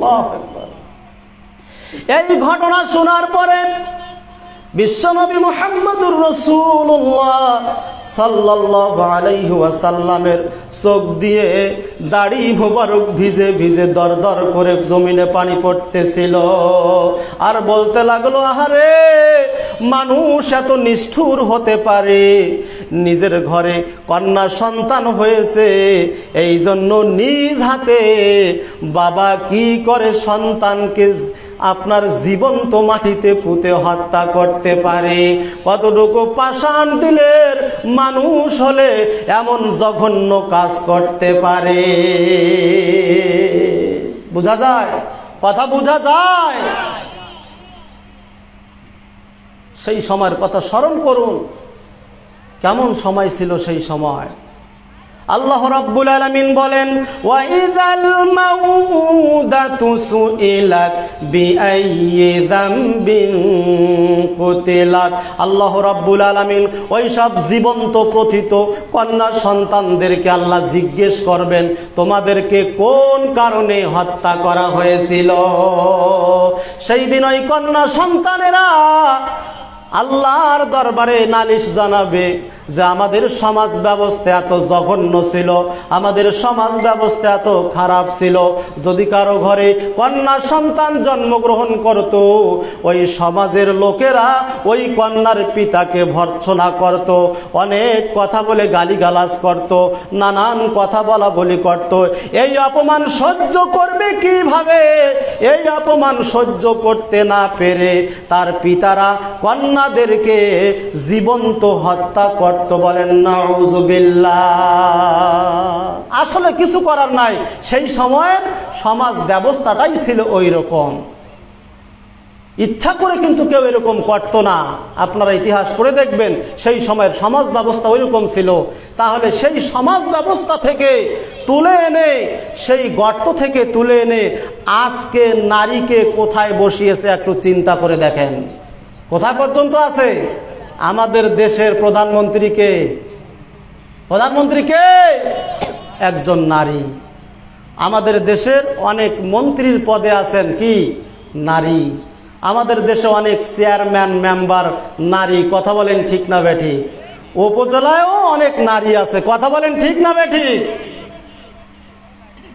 আল্লাহু আকবার। এই ঘটনা শোনার পরে বিশ্বনবী মুহাম্মদুর রাসূলুল্লাহ সাল্লাল্লাহু আলাইহি ওয়াসাল্লামের চোখ দিয়ে দাড়ি মোবারক ভিজে ভিজে দরদর করে জমিনে পানি পড়তেছিল, আর বলতে লাগলো, আহারে মানুষ এত নিষ্ঠুর হতে পারে, নিজের ঘরে কন্যা সন্তান হয়েছে, এই জন্য নিজ হাতে বাবা কি করে সন্তানকে আপনার জীবন্ত মাটিতে পুঁতে হত্যা করতে পারে। কতটুকু পাষাণ দিলের মানুষ হলে এমন জঘন্য কাজ করতে পারে। বোঝা যায়? কথা বোঝা যায়? সেই সময়ের কথা স্মরণ করুন, কেমন সময় ছিল সেই সময়। আল্লাহ রাব্বুল আলামিন বলেন, ওয়া ইযাল মাউদাতু সুইলাত বিআইয়ি যামবিন কুতিলাত। আল্লাহ রাব্বুল আলামিন ওই সব জীবন্ত প্রথিত কন্যা সন্তানদেরকে আল্লাহ জিজ্ঞেস করবেন, তোমাদেরকে কোন কারণে হত্যা করা হয়েছিল। সেই দিন ওই কন্যা সন্তানেরা আল্লাহর দরবারে নালিশ জানাবে যে আমাদের সমাজ ব্যবস্থা এত জঘন্য ছিল, আমাদের সমাজ ব্যবস্থা এত খারাপ ছিল। যদি কারো ঘরে কন্যা সন্তান জন্মগ্রহণ করত, ওই সমাজের লোকেরা ওই কন্যার পিতাকে ভর্ৎসনা করত, অনেক কথা বলে গালিগালাজ করত, নানান কথা বলা বলি করত। এই অপমান সহ্য করবে কিভাবে? এই অপমান সহ্য করতে না পেরে তার পিতারা কন্যাদেরকে জীবন্ত হত্যা করত। বলেন নাউযুবিল্লাহ। আসলে কিছু করার নাই, সেই সময়ের সমাজ ব্যবস্থাটাই ছিল ওই রকম। ইচ্ছা করে কিন্তু কেউ এরকম করত না। আপনারা ইতিহাস পড়ে দেখবেন, সেই সময়ের সমাজ ব্যবস্থা ওই রকম ছিল। তাহলে সেই সমাজ ব্যবস্থা থেকে তুলে এনে, সেই গর্ত থেকে তুলে এনে আজকে নারীকে কোথায় বসিয়েছে একটু চিন্তা করে দেখেন। কোথায় পর্যন্ত আছে? আমাদের দেশের প্রধানমন্ত্রীকে একজন নারী। আমাদের দেশের অনেক মন্ত্রীর পদে আছেন কি? নারী। আমাদের দেশে অনেক চেয়ারম্যান মেম্বার নারী। কথা বলেন ঠিক না বেঠি? উপজেলায়ও অনেক নারী আছে। কথা বলেন ঠিক না বেঠি?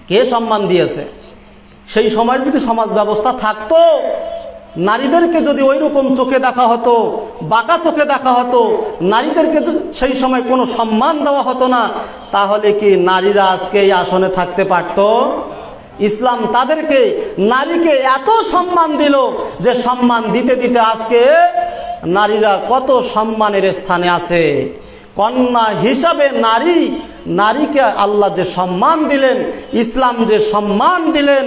কে সম্মান দিয়েছে? সেই সময়ের যদি সমাজ ব্যবস্থা থাকতো, নারীদেরকে যদি ওই রকম চোখে দেখা হতো, বাঁকা চোখে দেখা হতো, নারীদেরকে সেই সময় কোনো সম্মান দেওয়া হতো না, তাহলে কি নারীরা আজকে এই আসনে থাকতে পারত? ইসলাম তাদেরকে, নারীকে এত সম্মান দিল যে সম্মান দিতে দিতে আজকে নারীরা কত সম্মানের স্থানে আছে। কন্যা হিসাবে নারীকে আল্লাহ যে সম্মান দিলেন, ইসলাম যে সম্মান দিলেন,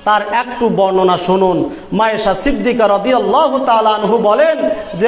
তার একটু বর্ণনা শুনুন। মায়েশা সিদ্দিকা রাদিয়াল্লাহু তাআলা আনহু বলেন যে